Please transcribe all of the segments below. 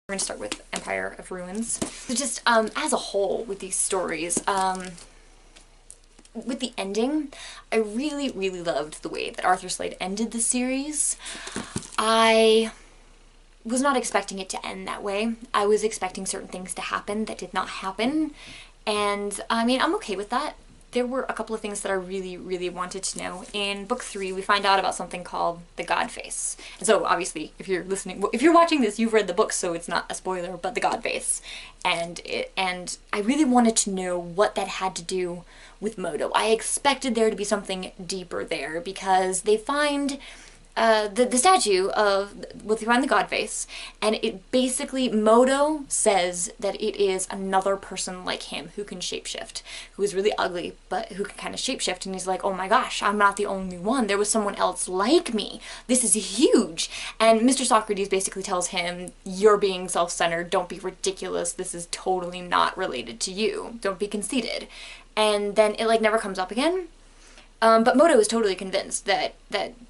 We're gonna start with Empire of Ruins. So just as a whole with these stories, with the ending, I really, really loved the way that Arthur Slade ended the series. I was not expecting it to end that way. I was expecting certain things to happen that did not happen, and I mean, I'm okay with that. There were a couple of things that I really, really wanted to know. In book 3, we find out about something called the God Face. And so obviously, if you're watching this, you've read the book, so it's not a spoiler, but the God Face. And I really wanted to know what that had to do with Modo. I expected there to be something deeper there, because they find the statue of, well, they find the God Face, and it basically, Modo says that it is another person like him who can shapeshift, who is really ugly, but who can kind of shapeshift, and he's like, oh my gosh, I'm not the only one, there was someone else like me, this is huge. And Mr. Socrates basically tells him, you're being self-centered, don't be ridiculous, this is totally not related to you, don't be conceited. And then it like never comes up again. But Modo is totally convinced that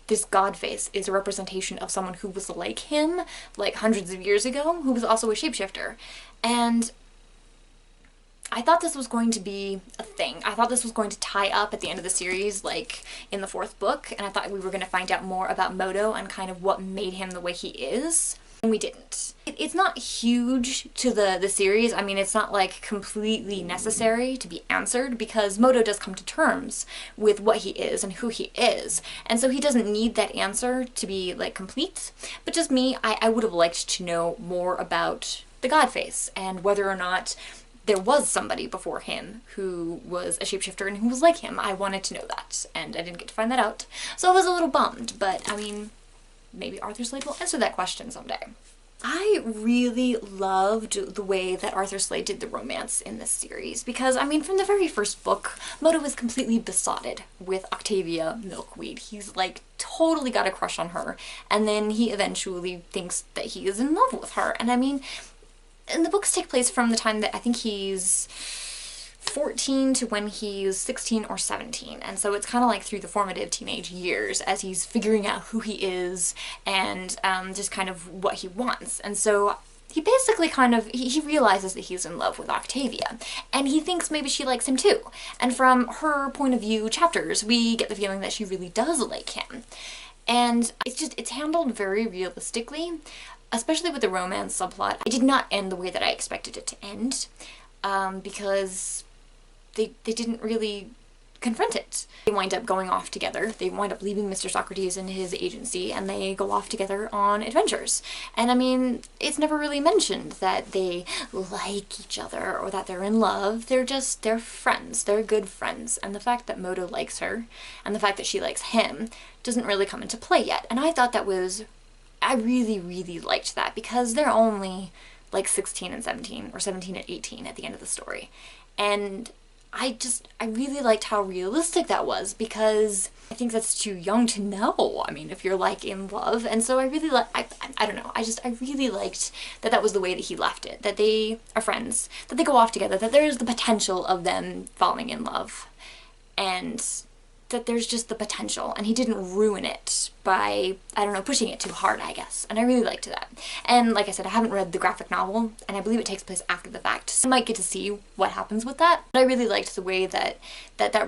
this God Face is a representation of someone who was like him, like hundreds of years ago, who was also a shapeshifter. And I thought this was going to be a thing. I thought this was going to tie up at the end of the series, like in the 4th book, and I thought we were going to find out more about Modo and kind of what made him the way he is. And we didn't. It's not huge to the series. I mean, it's not like completely necessary to be answered, because Modo does come to terms with what he is and who he is. And so he doesn't need that answer to be like complete. But just me, I would have liked to know more about the God Face and whether or not there was somebody before him who was a shapeshifter and who was like him. I wanted to know that, and I didn't get to find that out. So I was a little bummed, but I mean, maybe Arthur Slade will answer that question someday. I really loved the way that Arthur Slade did the romance in this series, because, I mean, from the very first book, Modo is completely besotted with Octavia Milkweed. He's, like, totally got a crush on her, and then he eventually thinks that he is in love with her. And I mean, and the books take place from the time that I think he's 14 to when he's 16 or 17, and so it's kind of like through the formative teenage years as he's figuring out who he is and just kind of what he wants. And so he basically kind of, he realizes that he's in love with Octavia, and he thinks maybe she likes him too. And from her point of view chapters, we get the feeling that she really does like him. And it's handled very realistically, especially with the romance subplot. It did not end the way that I expected it to end, because they didn't really confront it. They wind up going off together. They wind up leaving Mr. Socrates and his agency, and they go off together on adventures. And I mean, it's never really mentioned that they like each other or that they're in love. They're friends. They're good friends. And the fact that Modo likes her and the fact that she likes him doesn't really come into play yet. And I thought that was, I really, really liked that, because they're only like 16 and 17, or 17 and 18 at the end of the story. And I really liked how realistic that was, because I think that's too young to know. I mean, if you're like in love. And so I really I don't know, I really liked that that was the way that he left it, that they are friends, that they go off together, that there's the potential of them falling in love, and that there's just the potential, and he didn't ruin it by, I don't know, pushing it too hard, I guess. And I really liked that. And like I said, I haven't read the graphic novel, and I believe it takes place after the fact, so I might get to see what happens with that. But I really liked the way that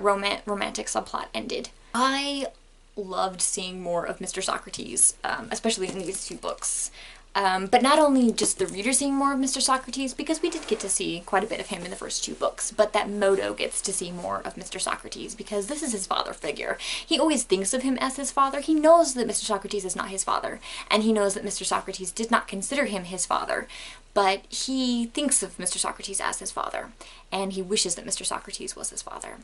romantic subplot ended. I loved seeing more of Mr. Socrates, especially in these 2 books. But not only just the reader seeing more of Mr. Socrates, because we did get to see quite a bit of him in the first 2 books, but that Modo gets to see more of Mr. Socrates, because this is his father figure. He always thinks of him as his father. He knows that Mr. Socrates is not his father, and he knows that Mr. Socrates did not consider him his father, but he thinks of Mr. Socrates as his father, and he wishes that Mr. Socrates was his father.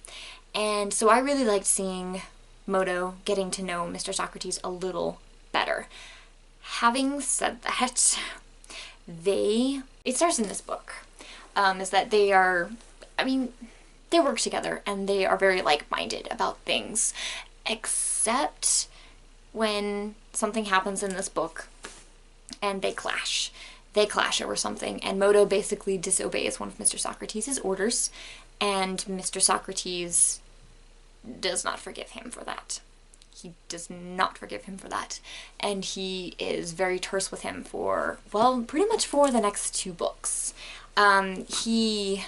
And so I really liked seeing Modo getting to know Mr. Socrates a little better. Having said that, it starts in this book, is that they are, I mean, they work together and they are very like-minded about things, except when something happens in this book and they clash. They clash over something, and Modo basically disobeys one of Mr. Socrates' orders, and Mr. Socrates does not forgive him for that. He does not forgive him for that. And he is very terse with him for, well, pretty much for the next 2 books. They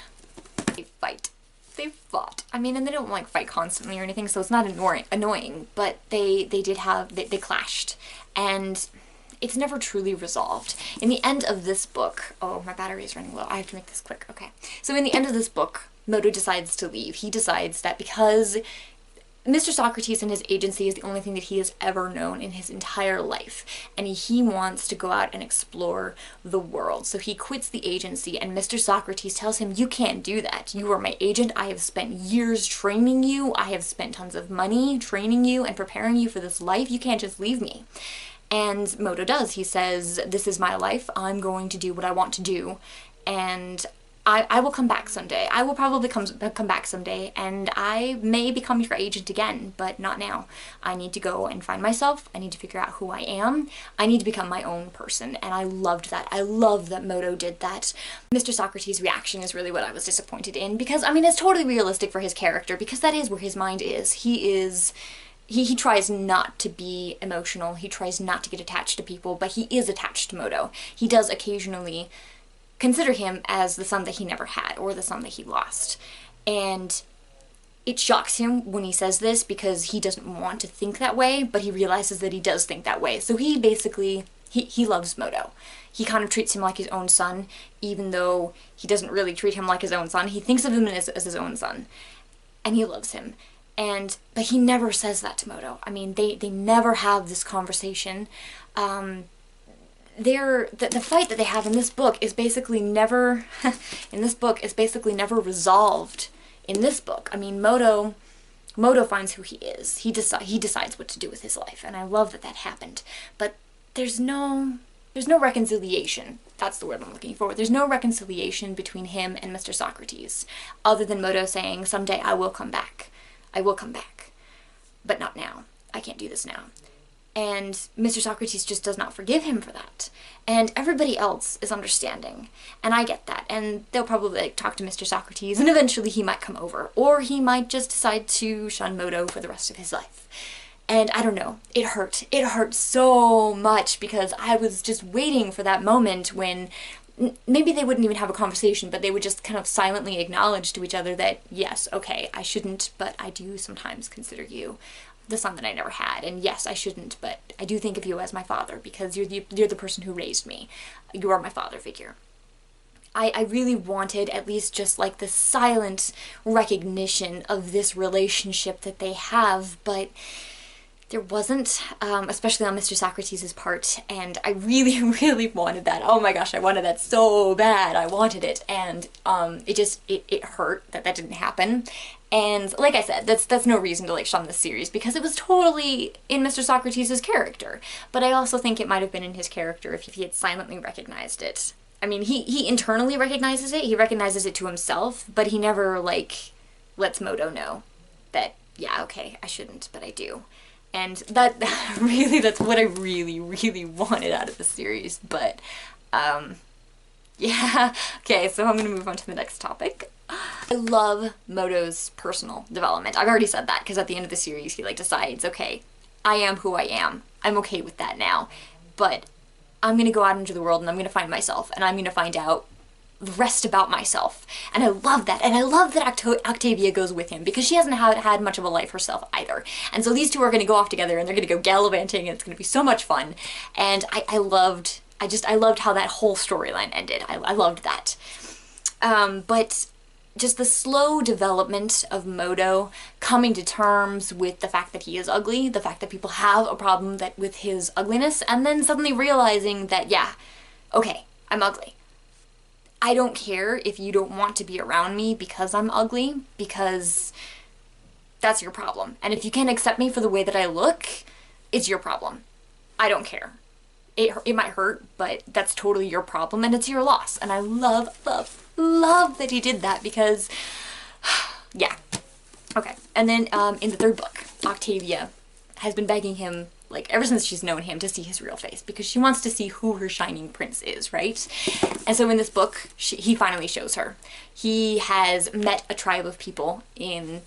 fight. They fought. I mean, and they don't like fight constantly or anything, so it's not annoying, but they clashed. And it's never truly resolved. In the end of this book, oh, my battery is running low. I have to make this quick. Okay. So in the end of this book, Moto decides to leave. He decides that because Mr. Socrates and his agency is the only thing that he has ever known in his entire life, and he wants to go out and explore the world. So he quits the agency, and Mr. Socrates tells him, you can't do that. You are my agent. I have spent years training you. I have spent tons of money training you and preparing you for this life. You can't just leave me. And Moto does. He says, this is my life. I'm going to do what I want to do, and I will come back someday. I will probably come back someday, and I may become your agent again, but not now. I need to go and find myself. I need to figure out who I am. I need to become my own person, and I loved that. I love that Moto did that. Mr. Socrates' reaction is really what I was disappointed in, because, I mean, it's totally realistic for his character, because that is where his mind is. He tries not to be emotional. He tries not to get attached to people, but he is attached to Moto. He does occasionally consider him as the son that he never had, or the son that he lost. And it shocks him when he says this, because he doesn't want to think that way, but he realizes that he does think that way. So he basically, he loves Moto. He kind of treats him like his own son, even though he doesn't really treat him like his own son. He thinks of him as his own son, and he loves him. But he never says that to Moto. I mean, they never have this conversation. The fight that they have in this book is basically never resolved in this book. I mean, Moto finds who he is. He decides what to do with his life, and I love that happened. But there's no reconciliation. That's the word I'm looking for. There's no reconciliation between him and Mr. Socrates, other than Moto saying, someday I will come back. I will come back. But not now. I can't do this now. And Mr. Socrates just does not forgive him for that. And everybody else is understanding. And I get that. And they'll probably talk to Mr. Socrates, and eventually he might come over. Or he might just decide to shun Moto for the rest of his life. And I don't know. It hurt. It hurt so much, because I was just waiting for that moment when maybe they wouldn't even have a conversation, but they would just kind of silently acknowledge to each other that, yes, okay, I shouldn't, but I do sometimes consider you the son that I never had. And yes, I shouldn't, but I do think of you as my father, because you're the person who raised me. You are my father figure. I really wanted at least just like the silent recognition of this relationship that they have, but there wasn't, especially on Mr. Socrates' part, and I really, really wanted that. Oh my gosh, I wanted that so bad. I wanted it, and it hurt that didn't happen. And like I said, that's no reason to like shun this series, because it was totally in Mr. Socrates' character. But I also think it might have been in his character if he had silently recognized it. I mean, he internally recognizes it, he recognizes it to himself, but he never like lets Moto know that, yeah, okay, I shouldn't, but I do. And that's what I really, really wanted out of the series. But, yeah. Okay, so I'm gonna move on to the next topic. I love Moto's personal development. I've already said that, because at the end of the series, he like decides, okay, I am who I am. I'm okay with that now. But I'm gonna go out into the world, and I'm gonna find myself, and I'm gonna find out the rest about myself. And I love that. And I love that Octavia goes with him, because she hasn't had much of a life herself either. And so these two are going to go off together, and they're going to go gallivanting, and it's going to be so much fun. And I loved how that whole storyline ended. I loved that. But just the slow development of Moto coming to terms with the fact that he is ugly, the fact that people have a problem with his ugliness, and then suddenly realizing that, yeah, okay, I'm ugly. I don't care if you don't want to be around me because I'm ugly, because that's your problem. And if you can't accept me for the way that I look, it's your problem. I don't care. It might hurt, but that's totally your problem, and it's your loss. And I love, love, love that he did that, because, yeah. Okay, and then in the third book, Octavia has been begging him, like, ever since she's known him, to see his real face, because she wants to see who her shining prince is, right? And so in this book, he finally shows her. He has met a tribe of people in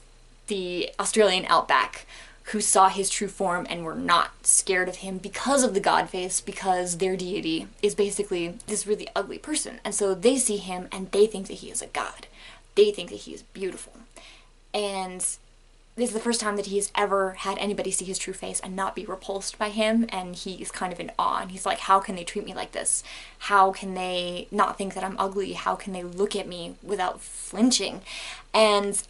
the Australian outback who saw his true form and were not scared of him because of the god face, because their deity is basically this really ugly person. And so they see him and they think that he is a god. They think that he is beautiful. And this is the first time that he's ever had anybody see his true face and not be repulsed by him, and he is kind of in awe, and he's like, how can they treat me like this? How can they not think that I'm ugly? How can they look at me without flinching? And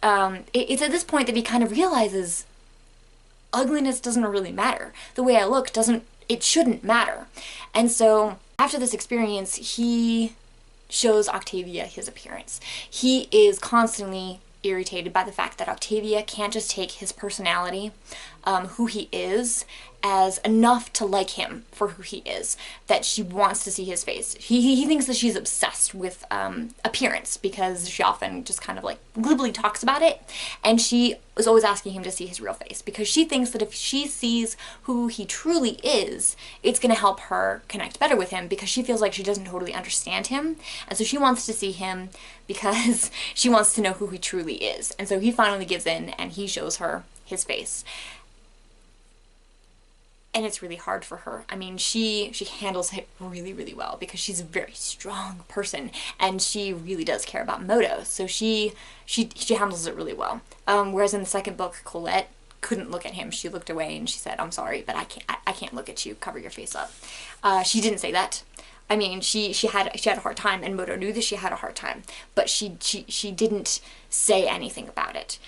it's at this point that he kind of realizes ugliness doesn't really matter. The way I look shouldn't matter. And so after this experience, he shows Octavia his appearance. He is constantly irritated by the fact that Octavia can't just take his personality, who he is, as enough to like him for who he is, that she wants to see his face. He thinks that she's obsessed with appearance, because she often just kind of like glibly talks about it, and she is always asking him to see his real face, because she thinks that if she sees who he truly is, it's going to help her connect better with him, because she feels like she doesn't totally understand him, and so she wants to see him because she wants to know who he truly is. And so he finally gives in and he shows her his face. And it's really hard for her. I mean, she handles it really, really well, because she's a very strong person and she really does care about Moto. So she handles it really well. Whereas in the second book, Colette couldn't look at him. She looked away and she said, "I'm sorry, but I can't look at you. Cover your face up." She didn't say that. I mean, she had a hard time, and Moto knew that she had a hard time, but she didn't say anything about it.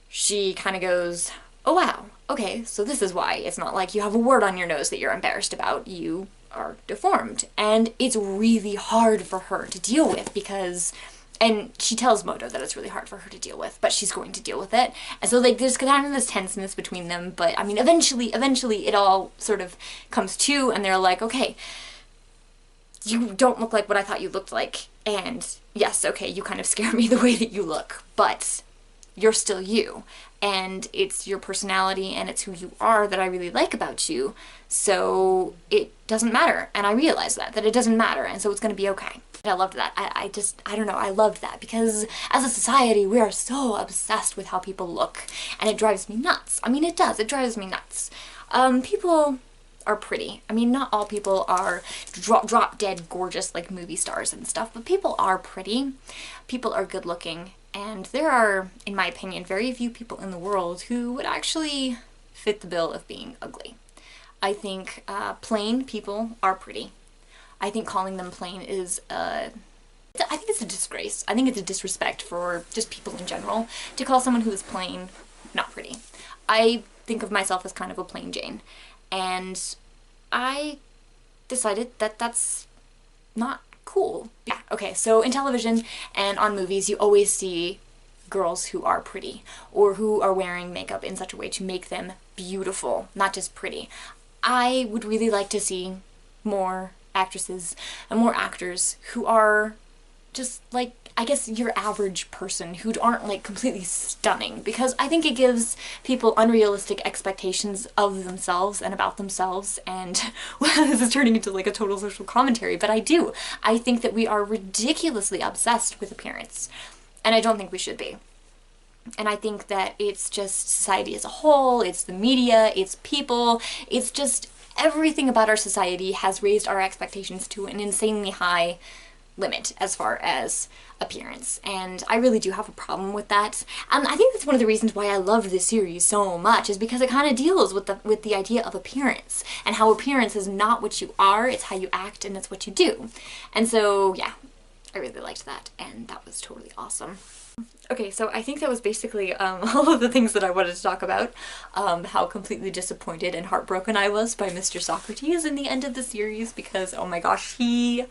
She kind of goes, "Oh wow, okay, so this is why. It's not like you have a wart on your nose that you're embarrassed about. You are deformed." And it's really hard for her to deal with, because, and she tells Moto that it's really hard for her to deal with, but she's going to deal with it. And so like there's kind of this tenseness between them, but I mean eventually it all sort of comes to, and they're like, okay, you don't look like what I thought you looked like, and yes, okay, you kind of scare me the way that you look, but you're still you, and it's your personality and it's who you are that I really like about you, so it doesn't matter. And I realized that it doesn't matter, and so it's gonna be okay. And I loved that. I don't know, I loved that, because as a society we are so obsessed with how people look, and it drives me nuts. I mean, it drives me nuts. People are pretty. I mean, not all people are drop dead gorgeous like movie stars and stuff, but people are pretty. People are good looking, and there are, in my opinion, very few people in the world who would actually fit the bill of being ugly. I think plain people are pretty. I think calling them plain is I think it's a disgrace. I think it's a disrespect for just people in general to call someone who is plain not pretty. I think of myself as kind of a plain Jane, and I decided that that's not cool. Yeah, okay, so in television and on movies you always see girls who are pretty, or who are wearing makeup in such a way to make them beautiful, not just pretty. I would really like to see more actresses and more actors who are just like, I guess, your average person, who aren't like completely stunning, because I think it gives people unrealistic expectations of themselves and about themselves. And well, this is turning into like a total social commentary, but I think that we are ridiculously obsessed with appearance, and I don't think we should be. And I think that it's just society as a whole, it's the media, it's people, it's just everything about our society has raised our expectations to an insanely high limit as far as appearance, and I really do have a problem with that. And I think that's one of the reasons why I love this series so much, is because it kind of deals with the idea of appearance, and how appearance is not what you are, it's how you act, and it's what you do. And so yeah, I really liked that, and that was totally awesome. Okay, so I think that was basically all of the things that I wanted to talk about. How completely disappointed and heartbroken I was by Mr. Socrates in the end of the series, because oh my gosh, he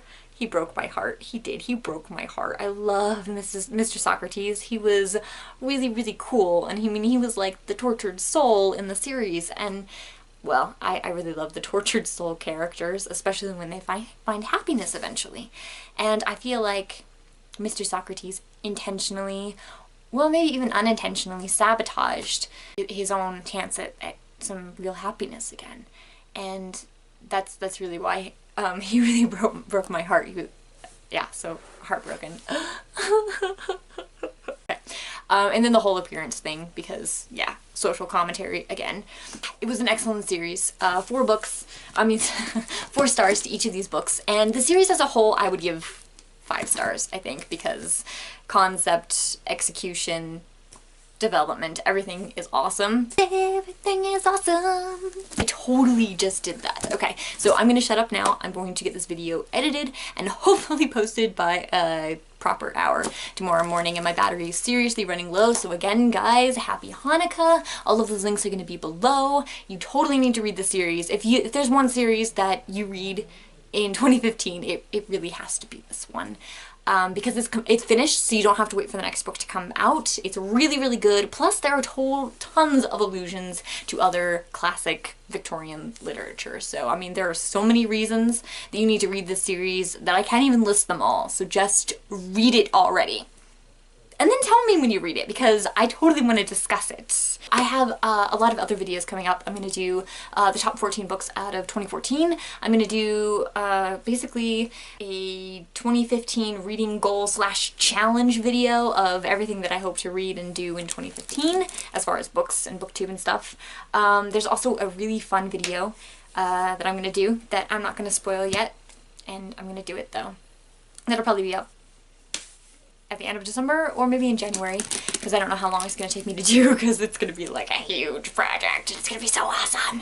broke my heart. He did. He broke my heart. I love Mr. Socrates. He was really, really cool, and he was like the tortured soul in the series, and well, I really love the tortured soul characters, especially when they find happiness eventually. And I feel like Mr. Socrates intentionally, well, maybe even unintentionally, sabotaged his own chance at some real happiness again. And that's really why he really broke my heart. Yeah, so heartbroken. Okay. And then the whole appearance thing, because yeah, social commentary again. It was an excellent series. 4 books, I mean 4 stars to each of these books, and the series as a whole I would give 5 stars, I think, because concept, execution, development, everything is awesome. Everything is awesome. I totally just did that. Okay, so I'm gonna shut up now. I'm going to get this video edited and hopefully posted by a proper hour tomorrow morning, and my battery is seriously running low. So again, guys, happy Hanukkah. All of those links are gonna be below. You totally need to read the series. If there's one series that you read in 2015, it really has to be this one. Because it's finished, so you don't have to wait for the next book to come out. It's really, really good. Plus, there are tons of allusions to other classic Victorian literature. So, I mean, there are so many reasons that you need to read this series that I can't even list them all. So just read it already. And then tell me when you read it, because I totally want to discuss it. I have a lot of other videos coming up. I'm going to do the top 14 books out of 2014. I'm going to do basically a 2015 reading goal / challenge video of everything that I hope to read and do in 2015 as far as books and booktube and stuff. There's also a really fun video that I'm going to do that I'm not going to spoil yet, and I'm going to do it though. That'll probably be up at the end of December, or maybe in January, because I don't know how long it's going to take me to do, because it's going to be like a huge project, and it's going to be so awesome.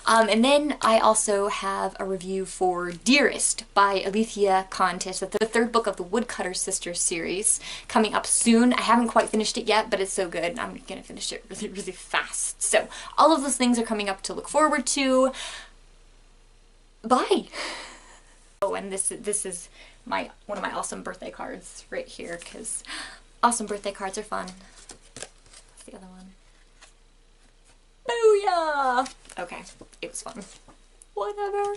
And then I also have a review for Dearest by Alethea Contis, the 3rd book of the Woodcutter Sisters series, coming up soon. I haven't quite finished it yet, but it's so good, I'm going to finish it really, really fast. So all of those things are coming up to look forward to. Bye! Oh, and this is one of my awesome birthday cards right here, because awesome birthday cards are fun. What's the other one? Booyah! Okay, it was fun. Whatever.